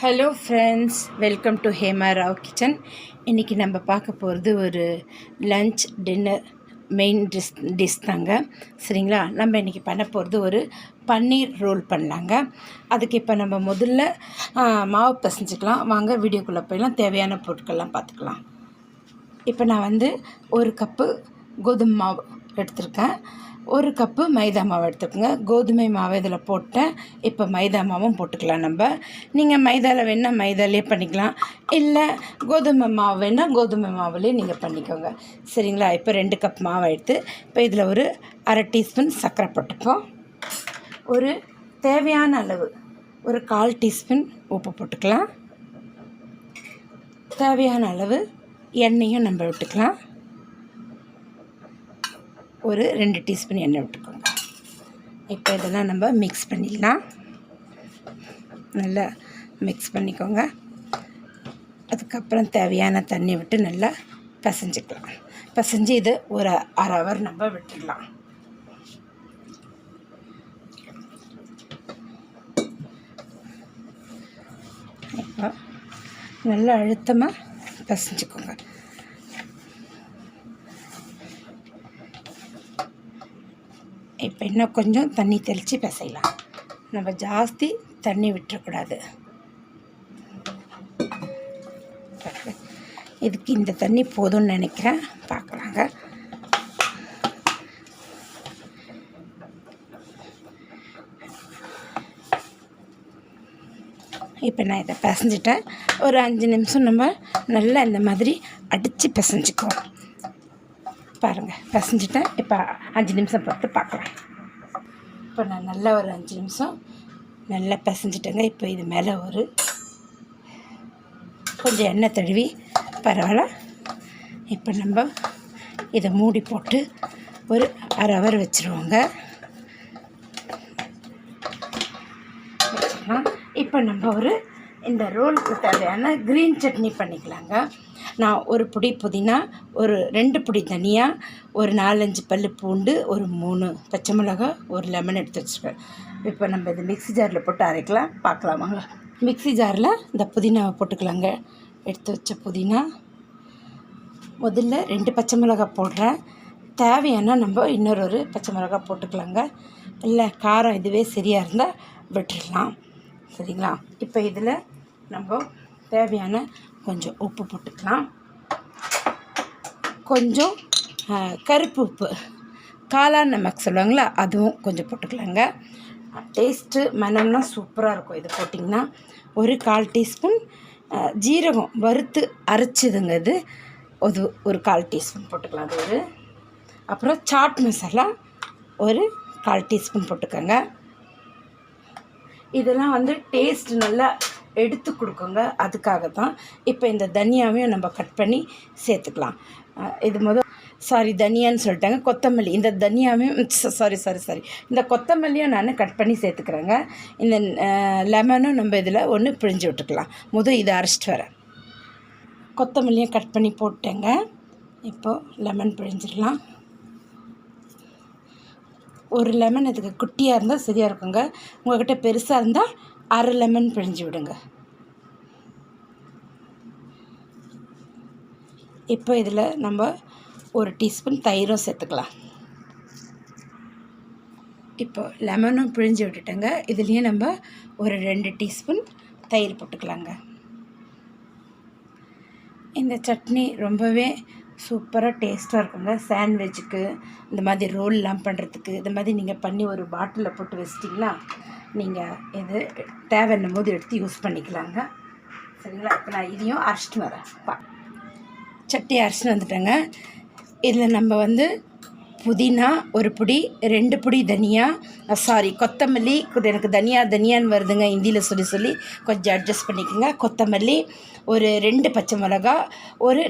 Hello friends, welcome to Hema Rao kitchen. இன்றைக்கி நம்ம பார்க்க போகிறது ஒரு லன்ச் டின்னர் மெயின் டிஷ் தாங்க. சரிங்களா? நம்ம இன்றைக்கி பண்ண போகிறது ஒரு பன்னீர் ரோல் பண்ணலாங்க. அதுக்கு இப்போ நம்ம முதல்ல மாவு பிசைஞ்சிக்கலாம். வாங்க வீடியோக்குள்ளே போயெல்லாம் தேவையான பொருட்கள்லாம் பார்த்துக்கலாம். இப்போ நான் ஒரு கப்பு கோதுமை மாவு எடுத்திருக்கேன். ஒரு கப்பு மைதா மாவு எடுத்துக்கோங்க. கோதுமை மாவு இதில் போட்டேன். இப்போ மைதா மாவும் போட்டுக்கலாம். நீங்கள் மைதாவில் வேணால் மைதாலே பண்ணிக்கலாம், இல்லை கோதுமை மாவு வேணால் கோதுமை மாவுலேயே நீங்கள் பண்ணிக்கோங்க. சரிங்களா? இப்போ 2 கப் மாவு எடுத்து இப்போ இதில் ஒரு அரை டீஸ்பூன் சர்க்கரை போட்டுப்போம். ஒரு தேவையான அளவு ஒரு 1/4 டீஸ்பூன் உப்பு போட்டுக்கலாம். தேவையான அளவு எண்ணெயும் நம்ம விட்டுக்கலாம். ஒரு 2 டீஸ்பூன் எண்ணெய் விட்டுக்கோங்க. இப்போ இதெல்லாம் நம்ம மிக்ஸ் பண்ணிடலாம். நல்லா மிக்ஸ் பண்ணிக்கோங்க. அதுக்கப்புறம் தேவையான தண்ணி விட்டு நல்லா பிசைஞ்சிக்கலாம். பிசைஞ்சு இது ஒரு அரை ஹவர் நம்ம விட்டுடலாம். இப்போ நல்லா அழுத்தமாக பிசைஞ்சிக்கோங்க. இப்போ இன்னும் கொஞ்சம் தண்ணி தெளித்து பிசையலாம். நம்ம ஜாஸ்தி தண்ணி விட்டுறக்கூடாது. இதுக்கு இந்த தண்ணி போதும்னு நினைக்கிறேன். பார்க்கலாங்க. இப்போ நான் இதை பிசைஞ்சிட்டேன். ஒரு 5 நிமிஷம் நம்ம நல்லா இந்த மாதிரி அடித்து பிசைஞ்சிக்குவோம். பாருங்கள், பிசைஞ்சிட்டேன். இப்போ 5 நிமிஷம் பொறுத்து பார்க்கலாம். இப்போ நான் நல்லா ஒரு 5 நிமிஷம் நல்லா பிசைஞ்சிட்டேங்க. இப்போ இது மேலே ஒரு கொஞ்சம் எண்ணெய் தடவி பரவாயில்ல. இப்போ நம்ம இதை மூடி போட்டு ஒரு அரை ஹவர் வச்சுருவோங்க. இப்போ நம்ம இந்த ரோலுக்கு தேவையான க்ரீன் சட்னி பண்ணிக்கலாங்க. நான் ஒரு பிடி புதினா, ஒரு 2 பிடி தனியா, ஒரு 4-5 பல் பூண்டு, ஒரு 3 பச்சை மிளகா, ஒரு லெமன் எடுத்து வச்சுருக்கேன். இப்போ நம்ம இது மிக்ஸி ஜாரில் போட்டு அரைக்கலாம். பார்க்கலாமாங்க. மிக்ஸி ஜாரில் இந்த புதினாவை போட்டுக்கலாங்க. எடுத்து வச்ச புதினா, முதல்ல 2 பச்சை மிளகா போடுறேன். தேவையான நம்ம இன்னொரு பச்சை மிளகா போட்டுக்கலாங்க. இல்லை காரம் இதுவே சரியாக இருந்தால் விட்டுடலாம். சரிங்களா? இப்போ இதில் நம்ம தேவையான கொஞ்சம் உப்பு போட்டுக்கலாம். கொஞ்சம் கருப்பு உப்பு, காளான் நமக்கு சொல்லுவாங்களா, அதுவும் கொஞ்சம் போட்டுக்கலாங்க. டேஸ்ட்டு மனம்லாம் சூப்பராக இருக்கும் இது போட்டிங்கன்னா. ஒரு 1/4 டீஸ்பூன் ஜீரகம் வறுத்து அரைச்சிதுங்க. இது ஒரு 1/4 டீஸ்பூன் போட்டுக்கலாம். அது அப்புறம் சாட் மசாலா ஒரு 1/4 டீஸ்பூன் போட்டுக்கோங்க. இதெல்லாம் டேஸ்ட் நல்லா எடுத்து கொடுக்குங்க. அதுக்காக தான் இப்போ இந்த தனியாவையும் நம்ம கட் பண்ணி சேர்த்துக்கலாம். இது தனியான்னு சொல்லிட்டாங்க, கொத்தமல்லி. இந்த தனியாவையும் இந்த கொத்தமல்லியும் நான் கட் பண்ணி சேர்த்துக்கிறேங்க. இந்த லெமனும் நம்ம இதில் ஒன்று பிழிஞ்சு விட்டுக்கலாம். இதை அரைச்சிட்டு வரேன். கொத்தமல்லியும் கட் பண்ணி போட்டேங்க. இப்போது லெமன் பிழிஞ்சிடலாம். ஒரு லெமன் இதுக்கு குட்டியாக இருந்தால் சரியாக இருக்குங்க. உங்கள்கிட்ட பெருசாக இருந்தால் அரை லெமன் பிழிஞ்சு விடுங்க. இப்போ இதில் நம்ம ஒரு டீஸ்பூன் தயிரும் சேர்த்துக்கலாம். இப்போ லெமனும் பிழிஞ்சு விட்டுட்டேங்க. இதுலேயே நம்ம ஒரு 2 டீஸ்பூன் தயிர் போட்டுக்கலாங்க. இந்த சட்னி ரொம்பவே சூப்பராக டேஸ்ட்டாக இருக்குங்க. சாண்ட்விட்சுக்கு, இந்த மாதிரி ரோல்லாம் பண்ணுறதுக்கு, இந்த மாதிரி நீங்கள் பண்ணி ஒரு பாட்டிலில் போட்டு வச்சிட்டிங்கன்னா நீங்கள் இது தேவைன்னும் போது எடுத்து யூஸ் பண்ணிக்கலாங்க. சரிங்களா? இப்போ நான் இதையும் அரைச்சிட்டு வரேன். சட்னி அரைச்சிட்டு வந்துட்டேங்க. இதில் நம்ம புதினா ஒரு பிடி, 2 பிடி தனியா, கொத்தமல்லி. எனக்கு தனியான்னு வருதுங்க ஹிந்தியில் சொல்லி கொஞ்சம் அட்ஜஸ்ட் பண்ணிக்கோங்க. கொத்தமல்லி, ஒரு 2 பச்சை மிளகா,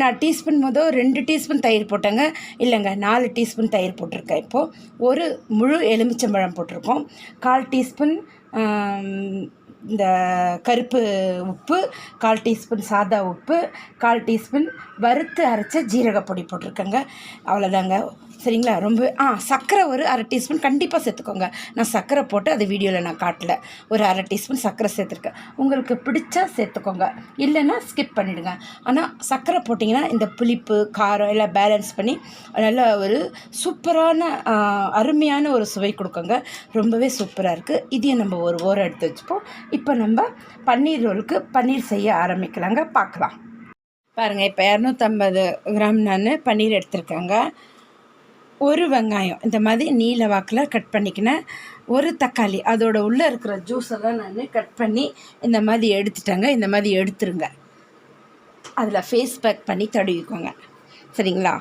நான் டீஸ்பூன் 2 டீஸ்பூன் தயிர் போட்டேங்க. இல்லைங்க, 4 டீஸ்பூன் தயிர் போட்டிருக்கேன். இப்போது ஒரு முழு எலுமிச்சம்பழம் போட்டிருக்கோம். 1/4 டீஸ்பூன் இந்த கருப்பு உப்பு, 1/4 டீஸ்பூன் சாதா உப்பு, 1/4 டீஸ்பூன் வறுத்து அரைச்ச ஜீரகப்பொடி போட்டிருக்கேங்க. அவ்வளோதாங்க. சரிங்களா. ரொம்ப சர்க்கரை ஒரு அரை டீஸ்பூன் கண்டிப்பாக சேர்த்துக்கோங்க. நான் சர்க்கரை போட்டு அது வீடியோவில் நான் காட்டல. ஒரு அரை டீஸ்பூன் சர்க்கரை சேர்த்துருக்கேன். உங்களுக்கு பிடிச்சா சேர்த்துக்கோங்க, இல்லைன்னா ஸ்கிப் பண்ணிவிடுங்க. ஆனால் சர்க்கரை போட்டிங்கன்னா இந்த புளிப்பு காரம் எல்லாம் பேலன்ஸ் பண்ணி நல்ல ஒரு சூப்பரான அருமையான ஒரு சுவை கொடுக்குங்க. ரொம்பவே சூப்பராக இருக்குது. இதையும் நம்ம ஒரு ஓரம் எடுத்து வச்சுப்போம். இப்போ நம்ம பன்னீர் ரோலுக்கு பன்னீர் செய்ய ஆரம்பிக்கலாங்க. பார்க்கலாம். பாருங்கள், இப்போ 250 கிராம் நான் பன்னீர் எடுத்துருக்கேங்க. ஒரு வெங்காயம் இந்த மாதிரி நீல வாக்கில் கட் பண்ணிக்கினேன். ஒரு தக்காளி அதோட உள்ளே இருக்கிற ஜூஸெல்லாம் நான் கட் பண்ணி இந்த மாதிரி எடுத்துட்டேங்க. இந்த மாதிரி எடுத்துருங்க. அதில் ஃபேஸ் பேக் பண்ணி தடவிக்கோங்க, சரிங்களா.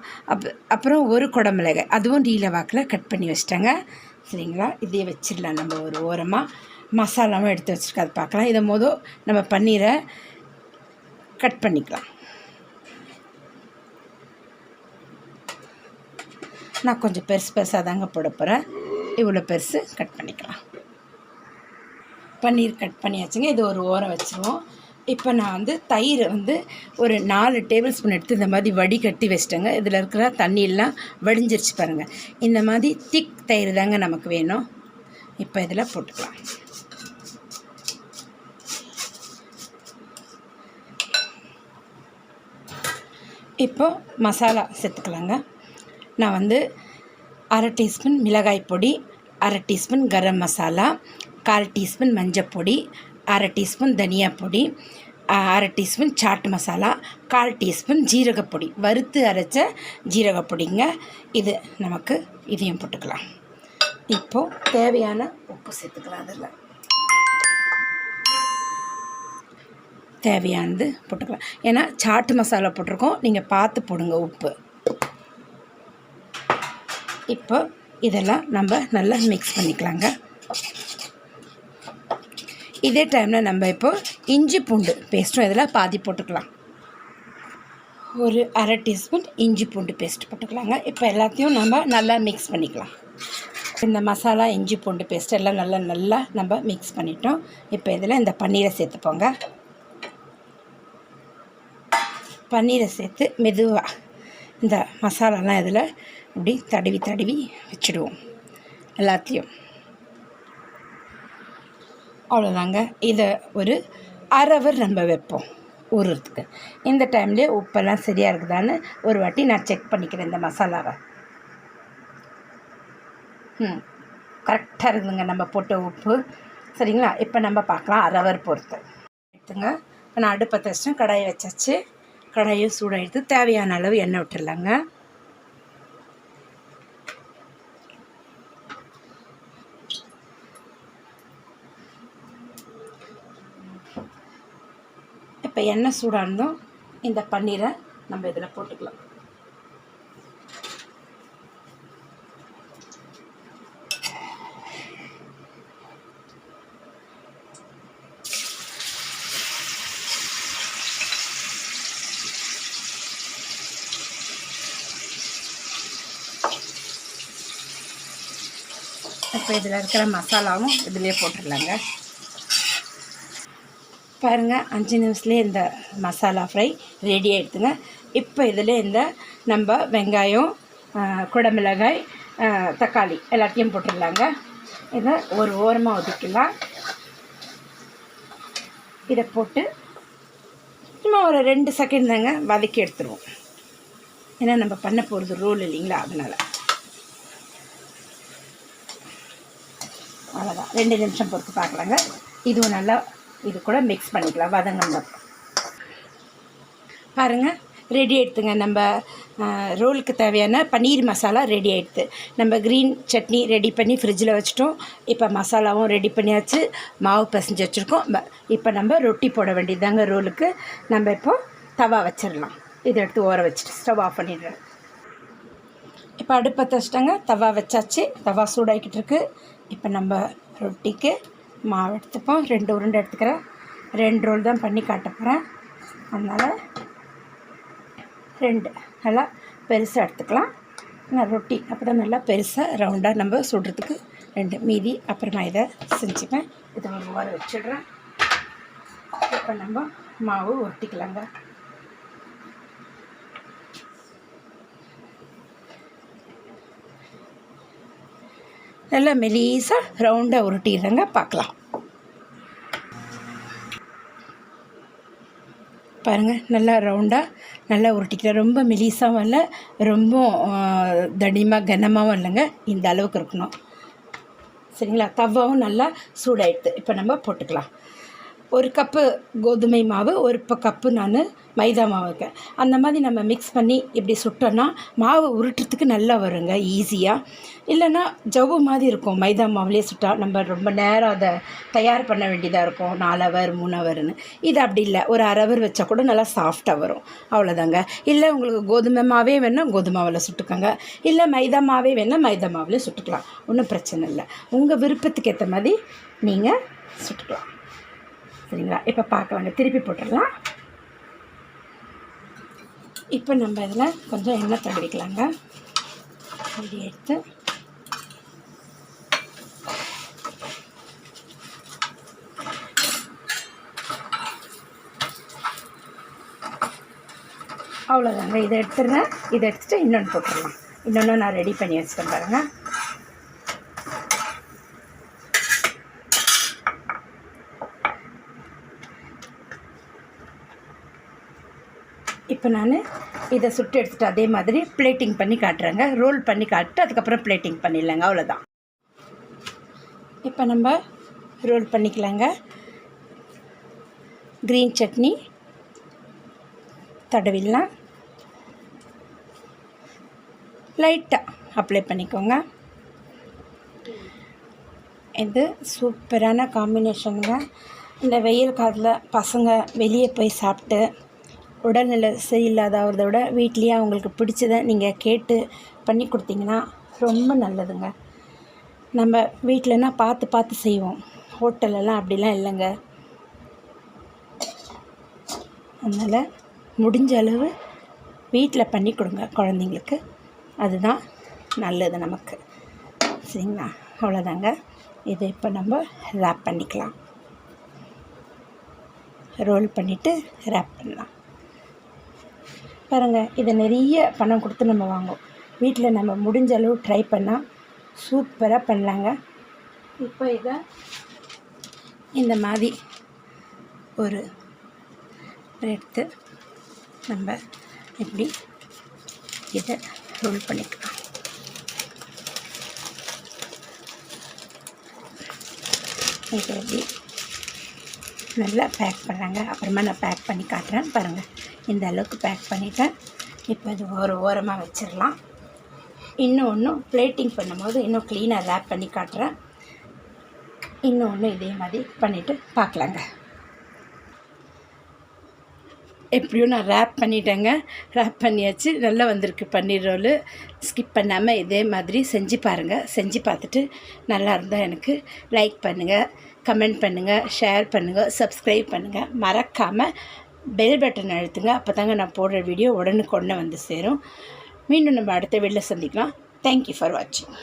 அப்புறம் ஒரு குடமிளகாய் அதுவும் நீல வாக்கில் கட் பண்ணி வச்சிட்டேங்க, சரிங்களா. இதே வச்சிடலாம் நம்ம ஒரு ஓரமாக. மசாலாவும் எடுத்து வச்சுருக்க, அது பார்க்கலாம். இதை நம்ம பன்னீரை கட் பண்ணிக்கலாம். நான் கொஞ்சம் பெருசாக தாங்க போட போகிறேன். இவ்வளோ பெருசு கட் பண்ணிக்கலாம். பன்னீர் கட் பண்ணியாச்சுங்க. இது ஒரு ஓரம் வச்சுருவோம். இப்போ நான் தயிர் ஒரு 4 டேபிள் ஸ்பூன் எடுத்து இந்த மாதிரி வடிகட்டி வச்சிட்டேங்க. இதில் இருக்கிற தண்ணியெல்லாம் வடிஞ்சிருச்சு பாருங்கள். இந்த மாதிரி திக் தயிர் தாங்க நமக்கு வேணும். இப்போ இதில் போட்டுக்கலாம். இப்போ மசாலா சேர்த்துக்கலாங்க. நான் அரை டீஸ்பூன் மிளகாய் பொடி, அரை டீஸ்பூன் கரம் மசாலா, 1/4 டீஸ்பூன் மஞ்சப்பொடி, அரை டீஸ்பூன் தனியா பொடி, அரை டீஸ்பூன் சாட் மசாலா, 1/4 டீஸ்பூன் ஜீரகப்பொடி, வறுத்து அரைச்ச ஜீரகப்பொடிங்க. இது நமக்கு இதையும் போட்டுக்கலாம். இப்போது தேவையான உப்பு சேர்த்துக்கலாம். அதில் தேவையானது போட்டுக்கலாம். ஏன்னா சாட்டு மசாலா போட்டிருக்கோம், நீங்கள் பார்த்து போடுங்க உப்பு. இப்போ இதெல்லாம் நம்ம நல்லா மிக்ஸ் பண்ணிக்கலாங்க. இதே டைமில் நம்ம இப்போ இஞ்சி பூண்டு பேஸ்ட்டும் இதில் பாதி போட்டுக்கலாம். ஒரு அரை டீஸ்பூன் இஞ்சி பூண்டு பேஸ்ட் போட்டுக்கலாங்க. இப்போ எல்லாத்தையும் நம்ம நல்லா மிக்ஸ் பண்ணிக்கலாம். இந்த மசாலா இஞ்சி பூண்டு பேஸ்ட் எல்லாம் நல்லா நம்ம மிக்ஸ் பண்ணிட்டோம். இப்போ இதில் இந்த பன்னீரை சேர்த்துப்போங்க. பன்னீரை சேர்த்து மெதுவாக இந்த மசாலாலாம் இதில் இப்படி தடவி வச்சுடுவோம் எல்லாத்தையும். அவ்வளோதாங்க. இதை ஒரு அரை ஹவர் நம்ம வைப்போம் ஊறுறதுக்கு. இந்த டைம்லேயே உப்பெல்லாம் சரியாக இருக்குதான்னு ஒரு வாட்டி நான் செக் பண்ணிக்கிறேன். இந்த மசாலாவை கரெக்டாக இருக்குதுங்க நம்ம போட்ட உப்பு, சரிங்களா. இப்போ நம்ம பார்க்கலாம் அரை ஹவர் பொறுத்து எடுத்துங்க. இப்போ நான் அடுப்பை வச்சிட்டேன், கடாயை வச்சாச்சு. கடாயை சூடாக எடுத்து தேவையான அளவு எண்ணெய் விட்டுடலாங்க. இப்போ எண்ணெய் சூடாக இருந்தோம், இந்த பன்னீரை நம்ம இதில் போட்டுக்கலாம். இப்போ இதில் இருக்கிற மசாலாவும் இதிலே போட்டுடலாங்க. பாருங்கள், 5 நிமிஷத்துலேயே இந்த மசாலா ஃப்ரை ரெடி ஆகிடுதுங்க. இப்போ இதில் இந்த நம்ம வெங்காயம், குடமிளகாய், தக்காளி எல்லாத்தையும் போட்டுடலாங்க. இதை ஒரு ஓரமாக ஒதுக்கலாம். இதை போட்டு சும்மா ஒரு 2 செகண்ட் தாங்க வதக்கி எடுத்துருவோம். ஏன்னா நம்ம பண்ண போகிறது ரோல் இல்லைங்களா, அதனால். அவ்வளோதான், 2 நிமிஷம் பொறுத்து பார்க்கலாங்க. இதுவும் நல்லா இது கூட மிக்ஸ் பண்ணிக்கலாம் வதங்கணும். பாருங்கள், ரெடி ஆகிடுதுங்க. நம்ம ரோலுக்கு தேவையான பன்னீர் மசாலா ரெடி ஆகிடுது. நம்ம க்ரீன் சட்னி ரெடி பண்ணி ஃப்ரிட்ஜில் வச்சுட்டோம். இப்போ மசாலாவும் ரெடி பண்ணியாச்சு, மாவு பிசைஞ்சு வச்சுருக்கோம். இப்போ நம்ம ரொட்டி போட வேண்டியதுதாங்க ரோலுக்கு. நம்ம இப்போது தவா வச்சிடலாம். இதை எடுத்து ஊற வச்சுட்டு ஸ்டவ் ஆஃப் பண்ணிடுறேன். இப்போ அடுப்பை வச்சுட்டாங்க, தவா வச்சாச்சு. தவா சூடாகிக்கிட்டு இருக்கு. இப்போ நம்ம ரொட்டிக்கு மாவு எடுத்துப்போம். 2 உருண்டை எடுத்துக்கிறேன். 2 ரோல் தான் பண்ணி காட்ட போகிறேன், அதனால் 2 நல்லா பெருசாக எடுத்துக்கலாம். நான் ரொட்டி அப்போ தான் நல்லா பெருசாக ரவுண்டாக நம்ம சுடுறதுக்கு 2 மீதி அப்புறமா இதை செஞ்சுப்பேன். இதை ஊற வச்சிடுறேன். இப்போ நம்ம மாவு ஒட்டிக்கலாங்க. நல்லா மெலிசாக ரவுண்டாக உருட்டிடுறேங்க. பார்க்கலாம். பாருங்கள், நல்லா ரவுண்டாக நல்லா உருட்டிக்கிறேன். ரொம்ப மெலிசாகவும் இல்லை, ரொம்ப தடிமாக கனமாகவும் இல்லைங்க. இந்த அளவுக்கு இருக்கணும். சரிங்களா? தவாவும் நல்லா சூடாயிடுது. இப்போ நம்ம போட்டுக்கலாம். 1 கப்பு கோதுமை மாவு, 1 கப்பு நான் மைதா மாவு வைக்கேன். அந்த மாதிரி நம்ம மிக்ஸ் பண்ணி இப்படி சுட்டோன்னா மாவு உருட்டுறதுக்கு நல்லா வருங்க, ஈஸியாக. இல்லைன்னா ஜவ்வு மாதிரி இருக்கும். மைதா மாவுலேயே சுட்டால் நம்ம ரொம்ப நேரம் அதை தயார் பண்ண வேண்டியதாக இருக்கும். 4 ஹவர் 3 ஹவர்னு. இது அப்படி இல்லை, ஒரு 1/2 ஹவர் வச்சா கூட நல்லா சாஃப்டாக வரும். அவ்வளோதாங்க. இல்லை உங்களுக்கு கோதுமை மாவே வேணால் கோதுமை மாவில் சுட்டுக்கோங்க, இல்லை மைதா மாவே வேணால் மைதா மாவில் சுட்டுக்கலாம். ஒன்றும் பிரச்சனை இல்லை. உங்கள் விருப்பத்துக்கு ஏற்ற மாதிரி நீங்கள் சுட்டுக்கலாம். சரிங்களா? இப்போ பார்க்கலாங்க. திருப்பி போட்டுடலாம். இப்போ நம்ம இதில் கொஞ்சம் எண்ணெய் தடவிக்கலாங்க. இப்படி எடுத்து அவ்வளோதாங்க. இதை எடுத்துடுறேன். இதை எடுத்துகிட்டு இன்னொன்று போட்டுடலாம். இன்னொன்று நான் ரெடி பண்ணி வச்சுட்டேன் பாருங்கள். இப்போ நான் இதை சுட்டு எடுத்துகிட்டு அதே மாதிரி பிளேட்டிங் பண்ணி காட்டுறேங்க. ரோல் பண்ணி காட்டு, அதுக்கப்புறம் பிளேட்டிங் பண்ணிடலாங்க. அவ்வளோதான். இப்போ நம்ம ரோல் பண்ணிக்கலாங்க. க்ரீன் சட்னி தடவிடலாம். லைட்டாக அப்ளை பண்ணிக்கோங்க. இது சூப்பரான காம்பினேஷனுங்க. இந்த வெயில் காலத்தில் பசங்க வெளியே போய் சாப்பிட்டு உடல்நிலை சரியில்லாதவரை விட வீட்லேயே அவங்களுக்கு பிடிச்சதை நீங்கள் கேட்டு பண்ணி கொடுத்தீங்கன்னா ரொம்ப நல்லதுங்க. நம்ம வீட்டிலனா பார்த்து செய்வோம். ஹோட்டலெல்லாம் அப்படிலாம் இல்லைங்க. அதனால் முடிஞ்ச அளவு வீட்டில் பண்ணி கொடுங்க குழந்தைங்களுக்கு. அதுதான் நல்லது நமக்கு. சரிங்களா? அவ்வளோதாங்க. இதை இப்போ நம்ம ரேப் பண்ணிக்கலாம். ரோல் பண்ணிவிட்டு ரேப் பண்ணலாம். பாருங்கள், இதை நிறைய பணம் கொடுத்து நம்ம வாங்குவோம். வீட்டில் நம்ம முடிஞ்ச அளவு ட்ரை பண்ணால் சூப்பராக பண்ணலாங்க. இப்போ இதை இந்த மாதிரி ஒரு எடுத்து நம்ம இப்படி இதை ரோல் பண்ணிக்கலாம். இதை எப்படி நல்லா பேக் பண்ணுறாங்க. அப்புறமா நான் பேக் பண்ணி காட்டுறேன். பாருங்கள், இந்த அளவுக்கு பேக் பண்ணிவிட்டேன். இப்போ இது ஒரு ஓரமாக வச்சிடலாம். இன்னும் பிளேட்டிங் பண்ணும்போது இன்னும் க்ளீனாக ரேப் பண்ணி காட்டுறேன். இன்னொன்று இதே மாதிரி பண்ணிவிட்டு பார்க்கலாங்க. எப்படியும் நான் ரேப் பண்ணிட்டேங்க. ரேப் பண்ணியாச்சு. நல்லா வந்திருக்கு பன்னீர் ரோலு. ஸ்கிப் பண்ணாமல் இதே மாதிரி செஞ்சு பாருங்கள். செஞ்சு பார்த்துட்டு நல்லா இருந்தால் எனக்கு லைக் பண்ணுங்கள், கமெண்ட் பண்ணுங்கள், ஷேர் பண்ணுங்கள், சப்ஸ்கிரைப் பண்ணுங்கள். மறக்காமல் பெல் பட்டன் அழுத்துங்க. அப்போ தாங்க நான் போடுற வீடியோ உடனுக்குடனே வந்து சேரும். மீண்டும் நம்ம அடுத்த வீடியோவில் சந்திக்கலாம். தேங்க்யூ ஃபார் வாட்சிங்.